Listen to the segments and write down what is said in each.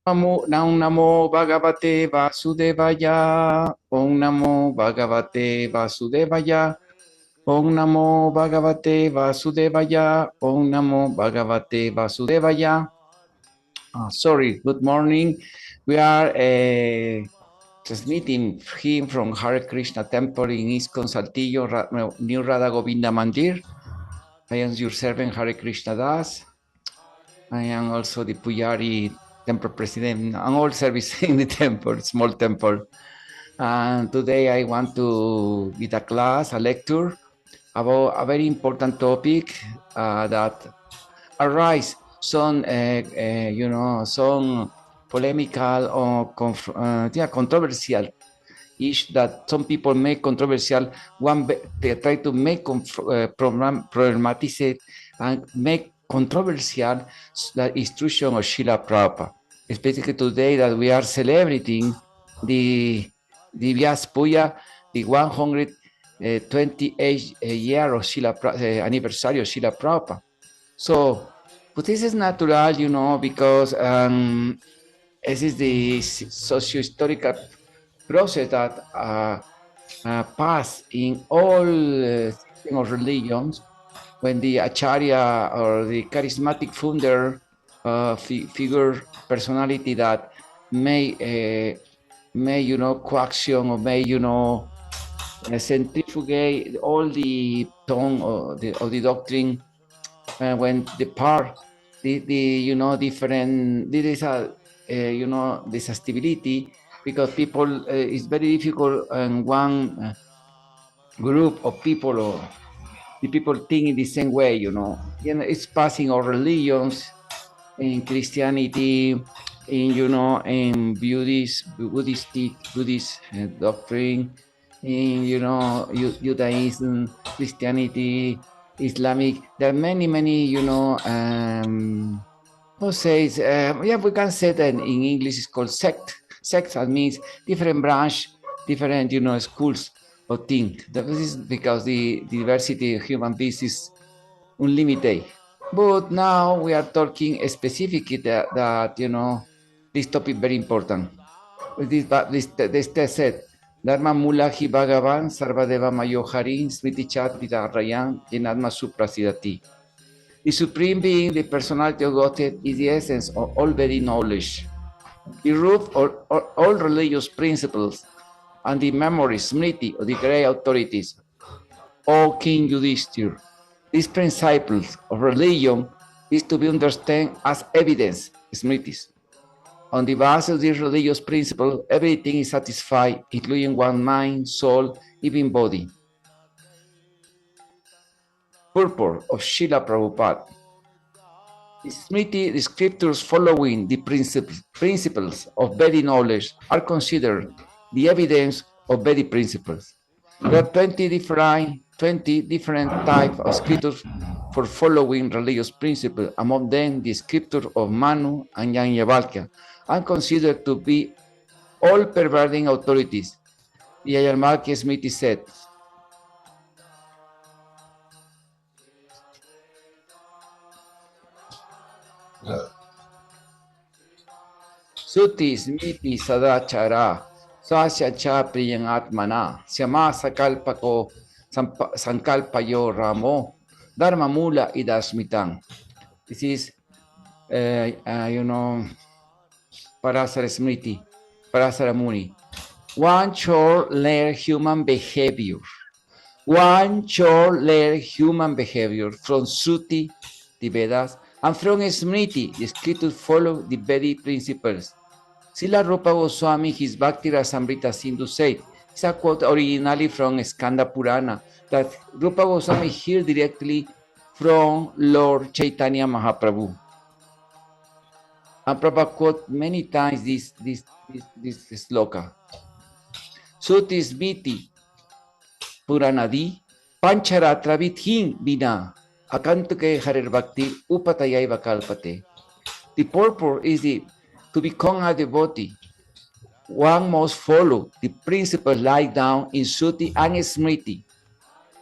Nam Namo Bhagavate Vasudevaya. Om Namo Bhagavate Vasudevaya. Om Namo Bhagavate Vasudevaya. Om Namo Bhagavate Vasudevaya. Sorry, good morning. We are transmitting him from Hare Krishna Temple in ISKCON Saltillo, New Radha Govinda Mandir. I am your servant Hare Krishna Das. I am also the Pujari Temple President. I'm all service in the temple, small temple. And today I want to give a class, a lecture about a very important topic that arise some, some polemical or controversial issue that some people make controversial. They try to make problematize and make controversial the instruction of Srila Prabhupada. Especially today that we are celebrating the Vyaspuya, the 128th year of anniversary of Srila Prabhupada. So, but this is natural, because this is the socio-historical process that pass in all religions when the acharya or the charismatic founder figure personality that may coaction or may centrifugate all the tone of the doctrine when the different there is a this stability, because people it's very difficult and one group of people or the people think in the same way, it's passing all religions in Christianity, in Buddhist doctrine, in Judaism, Christianity, Islamic. There are many who says we can say that in English it's called sect. Sect that means different branch, different schools of things. This is because the diversity of human beings is unlimited. But now we are talking specifically that this topic very important. This test said Dharma Mula Hi Bhagavan Sarvadeva Mayoharin Smriti Chat Vidarayan Jenatma Suprasidati. The Supreme Being, the personality of Godhead, is the essence of all Vedic knowledge. The root of all religious principles and the memory, smriti, of the great authorities. O King Yudhishthir, these principles of religion is to be understood as evidence, smritis. On the basis of these religious principles, everything is satisfied, including one mind, soul, even body. Purport of Srila Prabhupada. The Smriti, the scriptures following the principles of Vedic knowledge are considered the evidence of Vedic principles. There are 20 different types of scriptures for following religious principles. Among them, the scripture of Manu and Yajnavalkya are considered to be all perverting authorities. The Yajnavalkya Smriti said, Suti Smriti Sadachara Sasya Cha Priyanatmana Syama Sakalpako Sankalpayo Ramo Dharma Mula Idasmitang. This is Parasara Smriti, Parasara Muni. One should learn human behavior. One should learn human behavior from Suti, the Vedas, and from Smriti, the scriptures follow the Vedic principles. Srila Rupa Goswami, his Bhakti Rasamrita Sindhu said, it's a quote originally from Skanda Purana, that Rupa Goswami heard directly from Lord Chaitanya Mahaprabhu. And Prabhupada quote many times this sloka. Suti Smriti Puranadi Pancharatra Vidhin Vina Akantuke Harer Bhakti Upatayaiva Kalpate. The purpose is to become a devotee. One must follow the principles laid down in Suti and Smriti.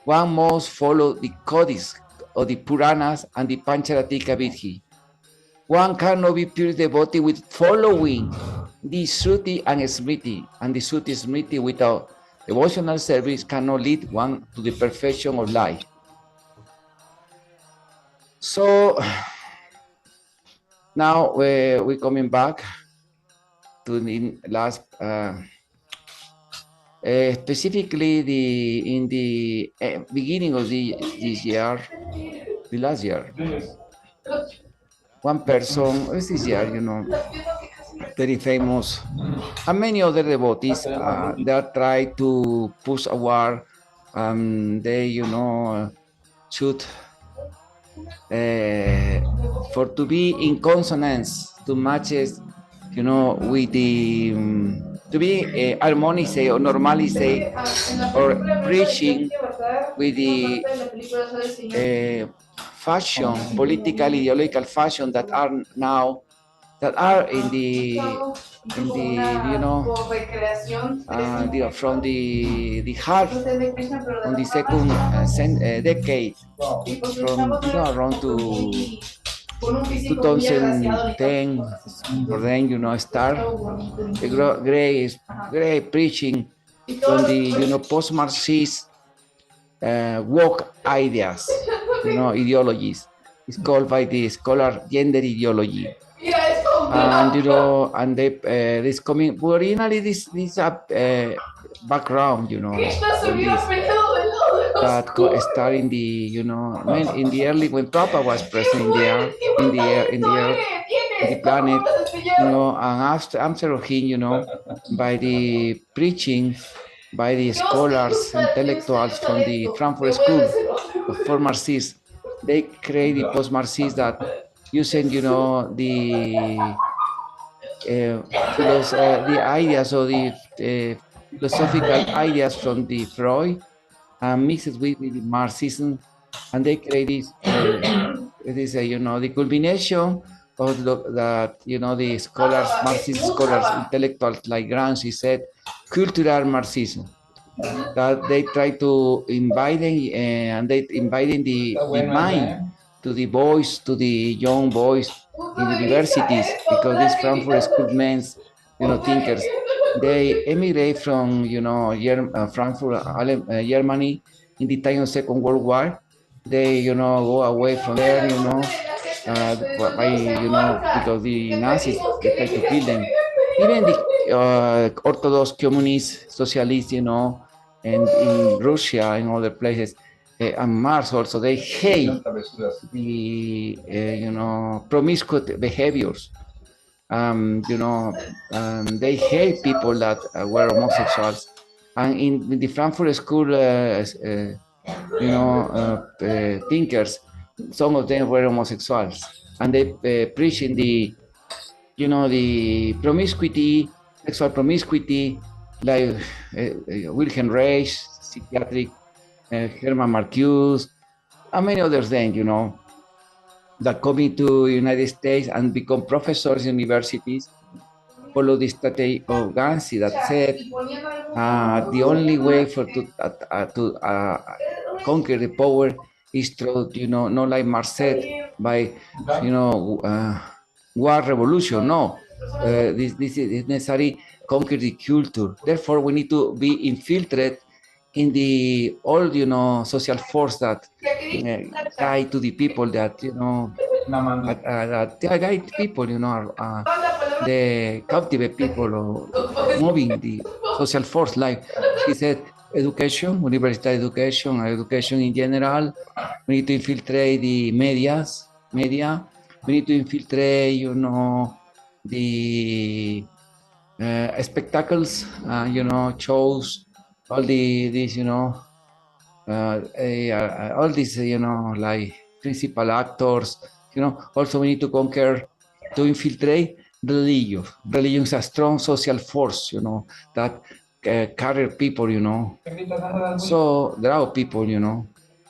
One must follow the codices of the Puranas and the Pancharatika Vidhi. One cannot be pure devotee with following the Shruti and Smriti, and the Shruti Smriti without devotional service cannot lead one to the perfection of life. So now we're coming back to the last, specifically in the beginning of this year, the last year. One person, this year, very famous, and many other devotees, they try to push a war. They, should, for to be in consonance, to matches, with the, to be harmonize or normalize or preaching with the fashion, political, ideological fashion that are now, that are in the from the heart on the second decade, from around to 2010, or then start the great preaching from the post-Marxist woke ideas, ideologies. It's called by the scholar gender ideology. And and they this coming originally this background, that start in the in the early, when Papa was present in the earth, in the planet, and after of him, by the preaching by the scholars, intellectuals from the Frankfurt School for Marxists. They create the post-Marxists that using, the ideas or the philosophical ideas from the Freud and mixed with the Marxism, and they create this, the culmination of that, the scholars, Marxist scholars, intellectuals like Gramsci said, cultural Marxism. That they try to inviting and they inviting the mind to the boys, to the young boys in the universities, because these Frankfurt School men, thinkers, they emigrate from, Frankfurt, Germany in the time of Second World War. They, go away from there, because the Nazis, they try to kill them. Even the Orthodox communist socialists, and in Russia and other places, and Mars also, they hate the, promiscuous behaviors. They hate people that were homosexuals. And in the Frankfurt School, thinkers, some of them were homosexuals, and they preach in the, the promiscuity, sexual promiscuity, like Wilhelm Reich, psychiatric, Herman Marcuse, and many others then, that coming to United States and become professors in universities, follow the strategy of Gandhi that said the only way to conquer the power is through, not like Marx said, by, war revolution. No, this is necessary conquer the culture. Therefore, we need to be infiltrated in the all, social force that guide to the people that, that guide people, the captivate people, or moving the social force. Like he said, education, university education in general. We need to infiltrate the media. We need to infiltrate, the spectacles, shows, all these, all these, like principal actors. Also we need to conquer, to infiltrate religion. Religion is a strong social force, that carry people, So there are people,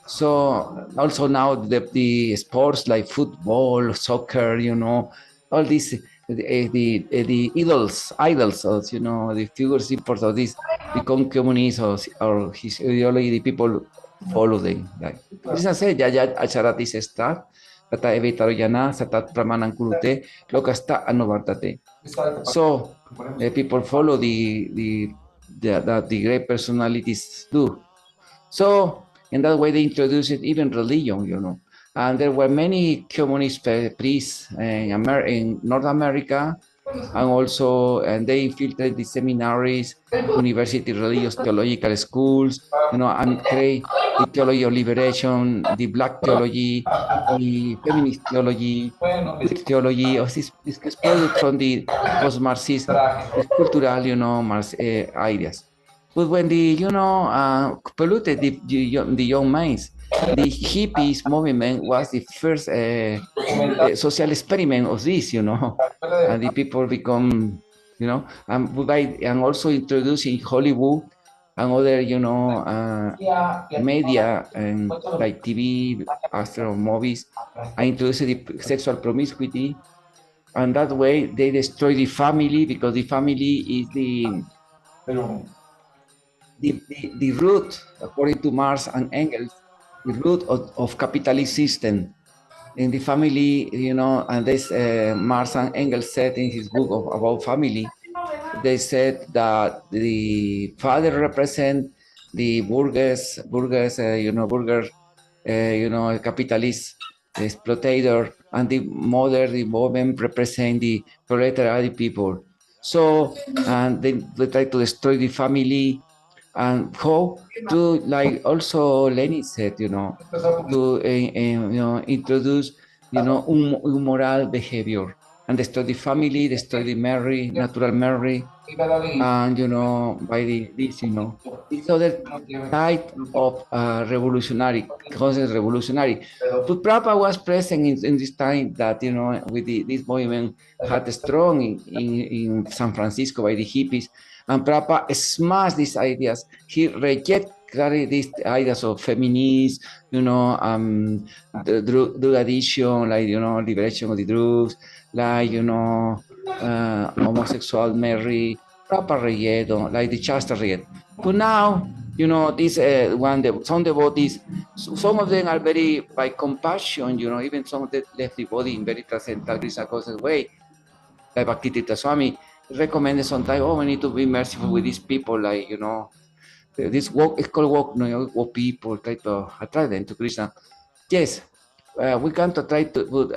So also now the sports like football, soccer, all these, the idols, the figures important of this become communists, or his ideology, the people follow them. Like Krishna said, Yaya Acharati stuff. tata evitaro yana, satat pramanan kurute, lokasta anuvartate. So people follow the great personalities do. So in that way, they introduced even religion, And there were many communist priests in North America, and also and they infiltrated the seminaries, university, religious theological schools, and create the theology of liberation, the black theology, the feminist theology, queer theology, of this product from the post-Marxist, this cultural, ideas. But when polluted the young minds, the hippies movement was the first social experiment of this, and the people become, and also introducing Hollywood and other, media and like TV, astro movies, and introduced the sexual promiscuity, and that way they destroy the family because the family is the root, according to Marx and Engels, the root of capitalist system. In the family, and this Marx and Engels said in his book about family, they said that the father represent the burgers, capitalist exploitator, and the mother, the woman represent the proletariat people. So, and they try to destroy the family, and how to, like also Lenin said, to introduce immoral behavior and destroy the family, destroy the marriage, natural marriage, and by this this other type of revolutionary concept, revolutionary. But Prabhupada was present in this time that with this movement had strong in San Francisco by the hippies, and Prabhupada smashed these ideas. He rejected these ideas of feminists, the drug addiction, like liberation of the drugs, like homosexual marriage, proper reyedo, like the Shastra read. But now, this some devotees, some of them are very by compassion, even some of them left the body in very transcendental Krishna conscious way, like Bhaktivedanta Swami recommended sometimes, oh, we need to be merciful with these people, like, this walk is called walk, walk people, try to attract them to Krishna. Yes, we can to try to, but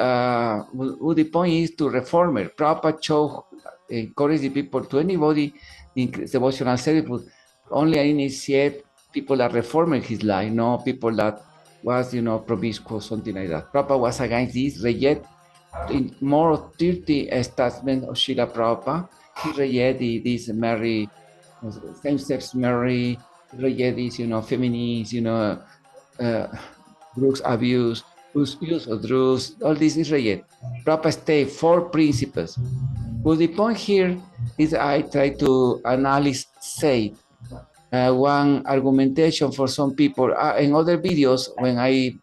the point is to reformer. Prabhupada show, encourage the people to anybody in devotional service, but only initiate people that reforming his life, no people that was, promiscuous, something like that. Prabhupada was against this, reject in more of 30 statements of Srila Prabhupada. He rejected this marry, same-sex marry, reject this, feminist, drugs abuse, use of drugs, all this is rejected. Prabhupada state 4 principles. But the point here is I try to analyze, say, one argumentation for some people. In other videos, when I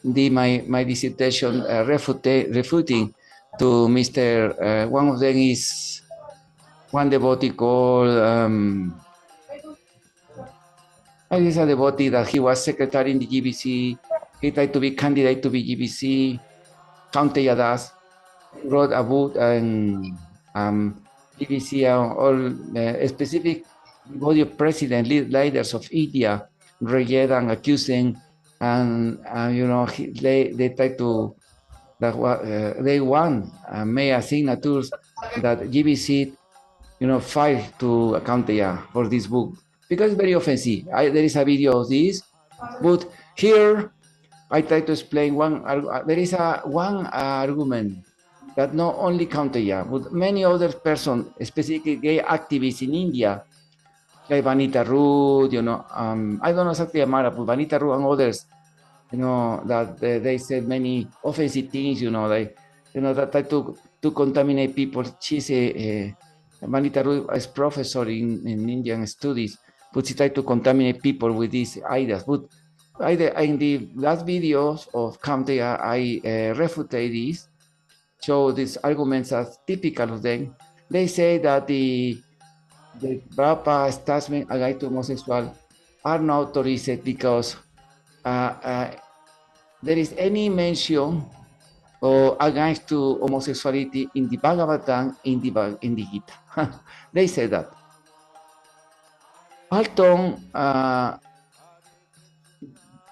did my dissertation refuting to Mr. One of them is one devotee called, is a devotee that he was secretary in the GBC. He tried to be candidate to be GBC. County Das wrote a book and GBC all specific body of president leaders of India reject and accusing, and they try to that they won made signatures that GBC filed to County for this book because it's very offensive. There is a video of this, but here I try to explain there is one argument that not only Counter, but many other persons, specifically gay activists in India, like Vanita Rood, I don't know exactly Amara, but Vanita Rood and others, that they said many offensive things, that try to contaminate people. She's Vanita Rood is professor in Indian studies, but she tried to contaminate people with these ideas. But in the last videos of County, I refuted this, show these arguments as typical of them. They say that the Prabhupada statement against homosexual are not authorized because there is any mention or against to homosexuality in the Bhagavatam, in the Gita. They say that. Although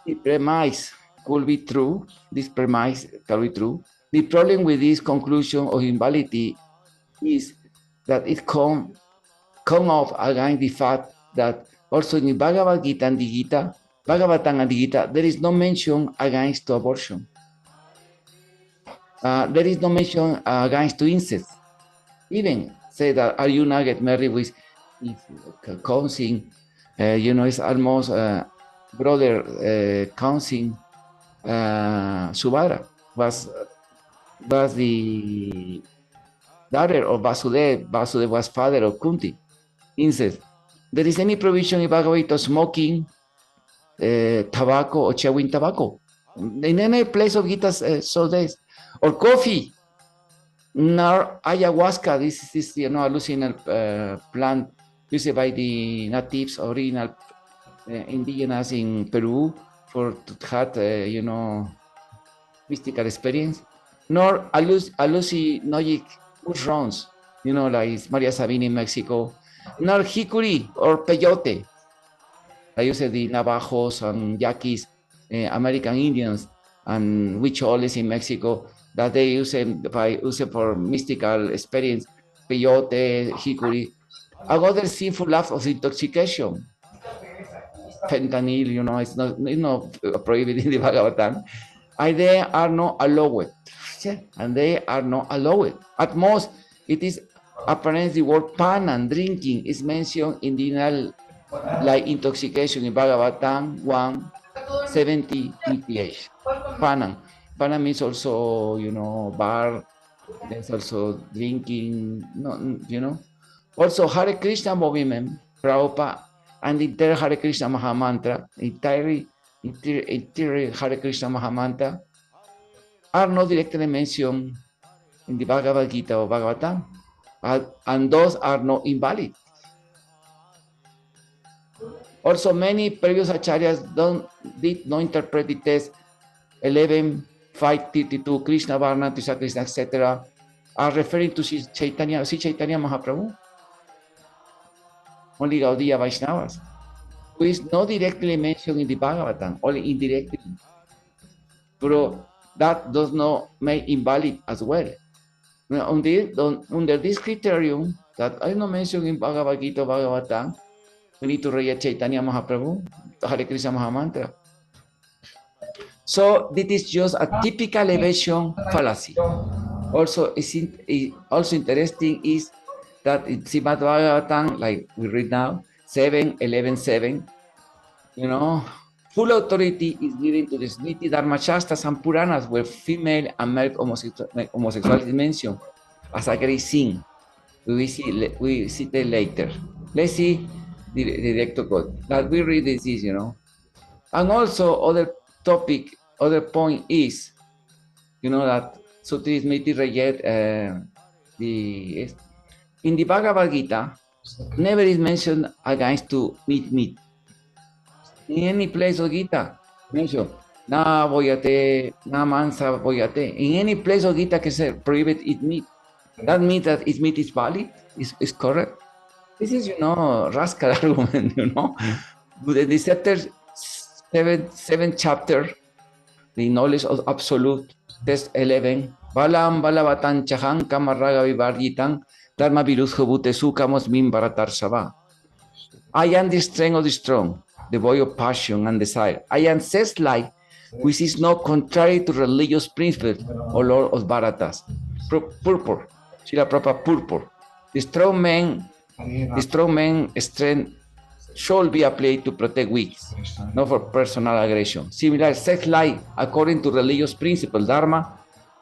the premise could be true, this premise can be true. The problem with this conclusion of invalidity is that it come off against the fact that also in the Bhagavad Gita and the Gita, Bhagavatam and the Gita, there is no mention against to abortion. There is no mention against to incest. Even say that are you not get married with cousin, it's almost brother cousin Subhadra was the daughter of Vasudev. Vasudev was father of Kunti. Incest. There is any provision in Bhagavad Gita smoking tobacco or chewing tobacco in any place of Gita so days, or coffee, nor ayahuasca. This is hallucinal plant used by the natives, original indigenous in Peru for to have mystical experience, nor hallucinogenic mushrooms, like Maria Sabina in Mexico, nor hickory or peyote. I use the Navajos and Yaquis, American Indians, and Huicholes in Mexico, that they use it for mystical experience, peyote, hickory. Another sinful laugh of intoxication. Fentanyl, it's not prohibited in the Bhagavatam. And they are not allowed. And they are not allowed. At most, it is apparently the word pan and drinking is mentioned in the like intoxication in Bhagavatam 170 PPH. Panam. Panam means also, bar. There's also drinking, Also, Hare Krishna movement, Prabhupada, and the entire Hare Krishna Mahamantra, entire Hare Krishna Mahamantra, are not directly mentioned in the Bhagavad Gita or Bhagavatam, and those are not invalid. Also, many previous acharyas did not interpret the text 11:532, Krishna Varna, Krishna Krishna, etc., are referring to Chaitanya Mahaprabhu. Only Gaudiya Vaishnavas, who is not directly mentioned in the Bhagavatam, only indirectly. But that does not make invalid as well. Under this criterion that I not mentioned in Bhagavad Gita, Bhagavatam, we need to read Chaitanya Mahaprabhu, Hare Krishna Mahamantra. So this is just a typical elevation fallacy. Also, also interesting is that in Srimad Bhagavatam, like we read now, 7:11:7, full authority is given to the Smriti, Dharma Shastras and Puranas, where female and male homosexuality is mentioned as a great sin. We see that later. Let's see the director code that we read this is, And also other point is, that Sutri Smriti reject in the Bhagavad Gita, never is mentioned against to eat meat. In any place of Gita, mention na voyate, na mansa voyate. In any place of Gita can say prohibit eat meat. That means that eat meat is valid, is correct. This is, rascal argument, But in the seventh chapter, the knowledge of absolute, test 11, Balam Balavatan Chahan Kamaraga Vivarjitan, Dharma Virus Hobute Sukamos Min Baratar Shava. I am the strength of the strong, the boy of passion and desire. I am says life, which is not contrary to religious principles, O Lord of Bharatas. Purpur, Srila Prabhupada purpur. The strong man strength should be applied to protect weak, not for personal aggression. Similar, sex life, according to religious principle, Dharma,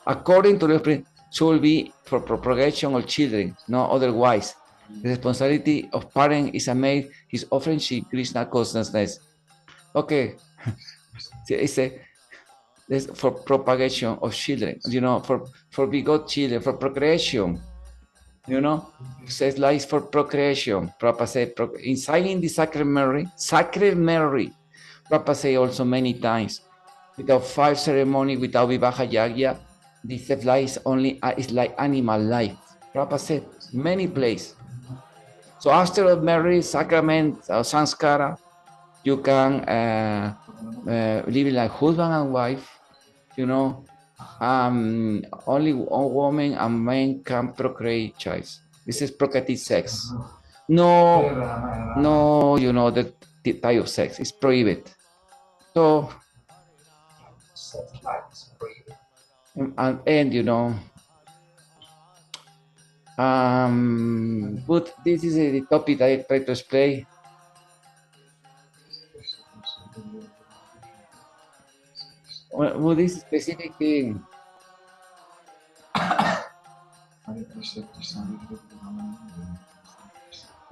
according to the should be for propagation of children, no otherwise. The responsibility of parent is a made his offering Krishna consciousness. Okay, it's for propagation of children, for begot children, for procreation. Says lies for procreation. Prabhupada said, inside in the Sacred Mary, Prabhupada said also many times, without fire ceremony, without Vivaha Yagya, This life is only is like animal life. Prabhupada said many places. So after a marriage, sacrament, or sanskara, you can live like husband and wife. You know, only one woman and man can procreate child. This is procreative sex. No, you know, the type of sex is prohibited. So, and you know, but this is the topic I try to explain. Well, this specific thing.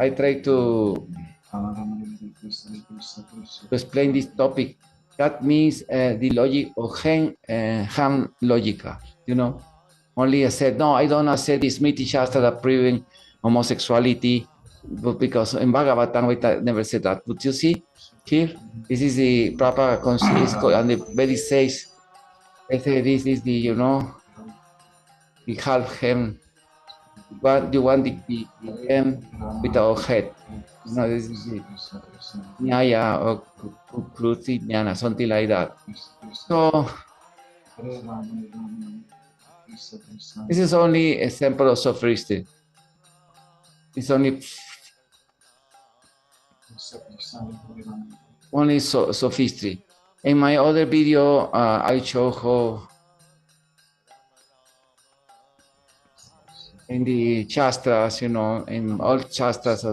I try to explain this topic. That means the logic of ham logica, you know. Only I said, no, I don't accept this Smriti Shastra that proving homosexuality, but because in Bhagavatam we never said that. But you see, here, this is the proper and the very says, I say this is the, you know, the half hem, but you want the hem without head. You know, this is the Nyaya or Kruti Jnana, something like that. So, this is only a sample of sophistry. It's only sophistry. In my other video, I show how in the Shastras, you know, in all Shastras,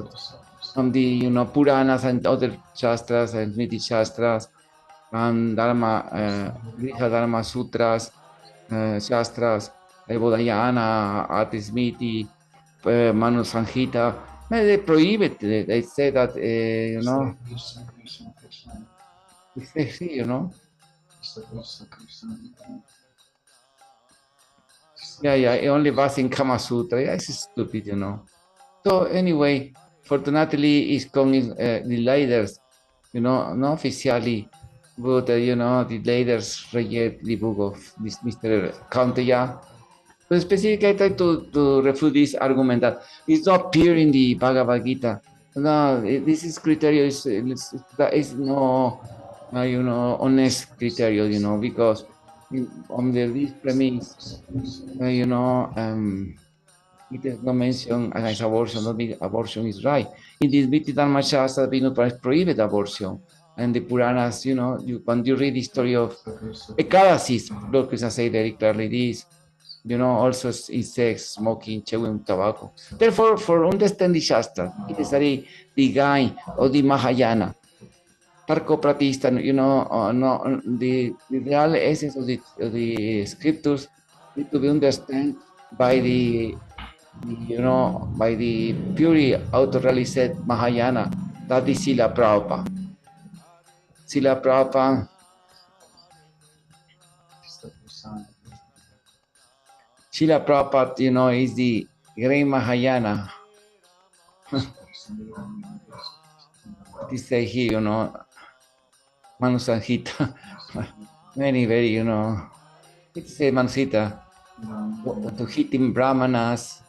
from the, you know, Puranas and other Shastras and Smriti Shastras, and Dharma, Griha Dharma Sutras, Shastras, Bodhayana, Artismiti, Manu Sanhita, they prohibit it. They say that, you know, you know. Yeah, it only was in Kama Sutra. Yeah, it's stupid, you know. So anyway, fortunately, it's coming the leaders, you know, not officially, but you know, the leaders reject the book of this Mr. Kanteya. But specifically, I try to refute this argument that it's not pure in the Bhagavad Gita. No, this is criteria is no, you know, honest criteria, you know, because under this premise, you know, it is no mention against abortion. Not be abortion is right. In this Viti Dharma Shastra, we not prohibit abortion. And the Puranas, you know, when you read the story of Ekadasis, Lord Krishna said very clearly this, you know, also in sex, smoking, chewing tobacco. Therefore, for understanding the Shastra, it is the guy or the Mahayana, Tarkopratista, you know, no, the real essence of the scriptures need to be understood by the, you know, by the purely auto-realized Mahayana, that is Srila Prabhupada. Srila Prabhupada, you know, is the great Mahayana. This say here, you know, Manu Sanhita, many very, you know, it's a Manusita, to hit in Brahmanas,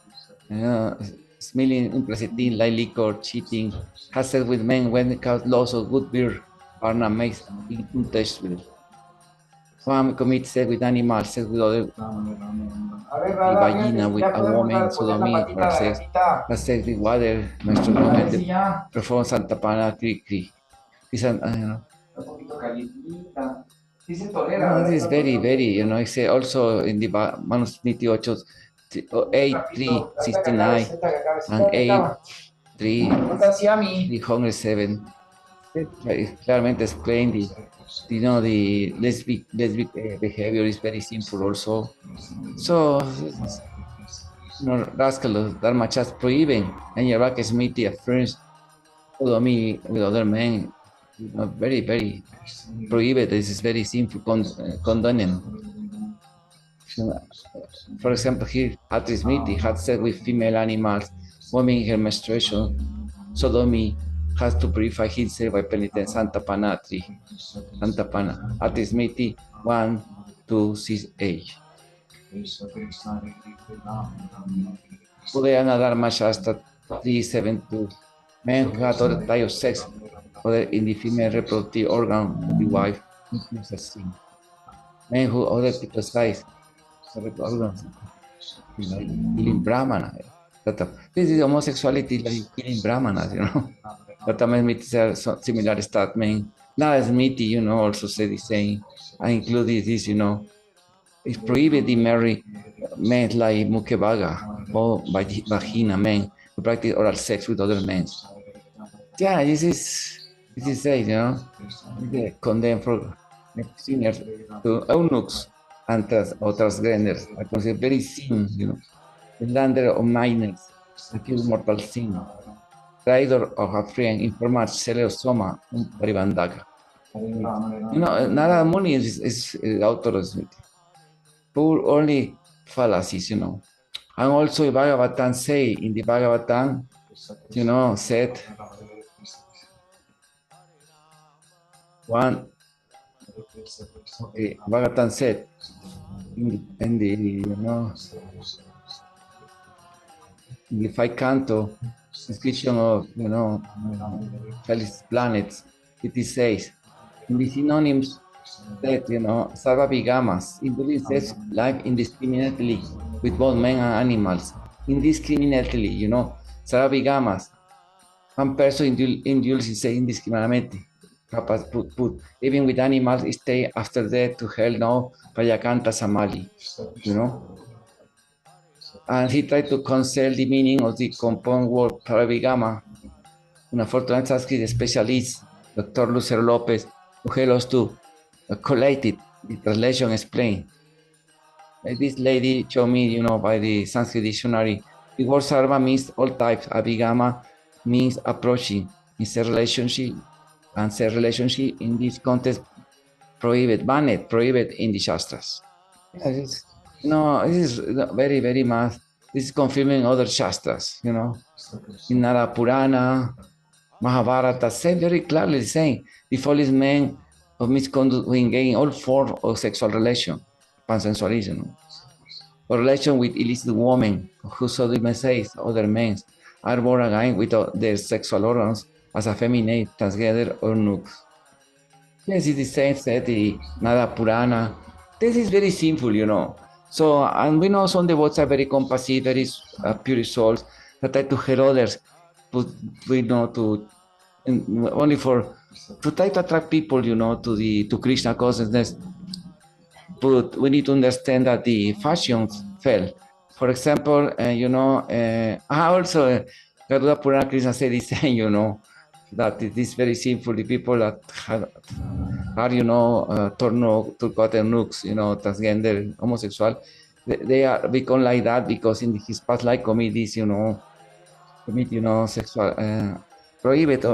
you know, smelling impressive like liquor, cheating, has sex with men when it causes loss of good beer, Varna makes untouchable. One commits sex with animals, sex with other, vagina with a woman, sodomy, for sex, has sex with water, menstrual moment, perform Santapana, Kri. This, you know. No, this is very, very, you know, I say also in the Manusmriti 8.369 and 8.307, claramente explained the, you know, the lesbic behavior is very simple also. So, you know, rascal Dharma just prohibing, and Yaraka Smriti affirms sodomy with other men, you know, very, very prohibited. This is very sinful, condemning. For example, here, Atrismiti had sex with female animals, women in her menstruation. Sodomy has to purify himself by penitent Santapana 3. Santapana. Atrismiti 1, 2, 6, 8. Udayana Dharma Shastra 372. Men who had other type of sex, other in the female reproductive organ of the wife, includes a sin. Men who other people size, organs, like killing Brahmana. This is homosexuality like killing Brahmanas, But también meets similar statement. Nada is meaty, also say the same. I include this, it's prohibited to marry men like Mukebaga or vagina men who practice oral sex with other men. Yeah, this is said, they condemn for sinners to eunuchs and transgenders. I consider very sin, the lander of minors, accused mortal sin, traitor of a friend, informal celeosoma, un paribandaga. Nada money is author poor only fallacies, And also Bhagavatam say in the Bhagavatam, said one. Okay, Bhagavatam said in the in the 5th canto description of planets, it says in the synonyms that Sarvabigamas, it really says life indiscriminately with both men and animals. Indiscriminately, Sarvabigamas. One person indulges indiscriminately. Put even with animals, stay after death to hell, no Prayakanta Samali, And he tried to conceal the meaning of the compound word Parabigama. Una fortunata Sanskrit specialist, Dr. Lucero Lopez, who helped us to collate it, the translation explained. This lady showed me, by the Sanskrit dictionary, the word sarva means all types, abhigama means approaching, it's a relationship, and say relationship in this context banned, prohibit in the Shastras. This is very, very much, this is confirming other Shastras, in Nara Purana, Mahabharata, say very clearly saying the foolish men of misconduct who engage in all forms of sexual relation, pansensualism, or relation with illicit women who sodomicize other men are born again with their sexual organs as effeminate, transgender, or nukes. Yes, it is said that the Nada Purana. This is very simple, So, and we know some devotees are very compassive, very pure souls that try to help others, but we know to try to attract people, to Krishna consciousness. But we need to understand that the fashions fell. For example, also Garuda Purana Krishna said the same, that it is very simple. The people that are, torno, turcote, nukes, transgender, homosexual, they are become like that because in his past life committees, sexual, prohibit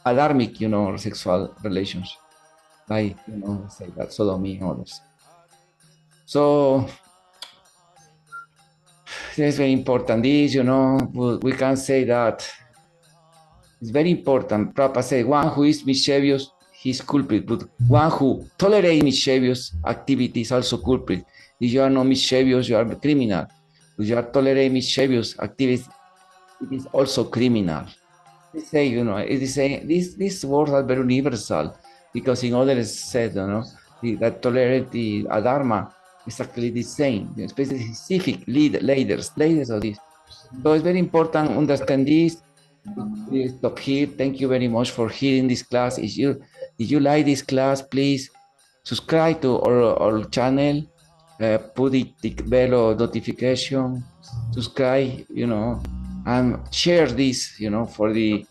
alarmic, sexual relations, like, say that sodomy and others. So it's very important. This, we can say that it's very important. Prabhupada said, one who is mischievous, he's culprit, but one who tolerates mischievous activities also culprit. If you are not mischievous, you are a criminal. If you are tolerating mischievous activities, it is also criminal. They say, it is saying these words are very universal because in others said, that tolerate the adharma is actually the same, specific leaders of this. So it's very important to understand this. Please stop here. Thank you very much for hearing this class. If you like this class, please subscribe to our channel, put the bell notification, subscribe, and share this, for the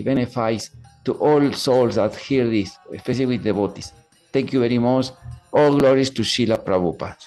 benefits to all souls that hear this, especially with devotees. Thank you very much. All glories to Srila Prabhupada.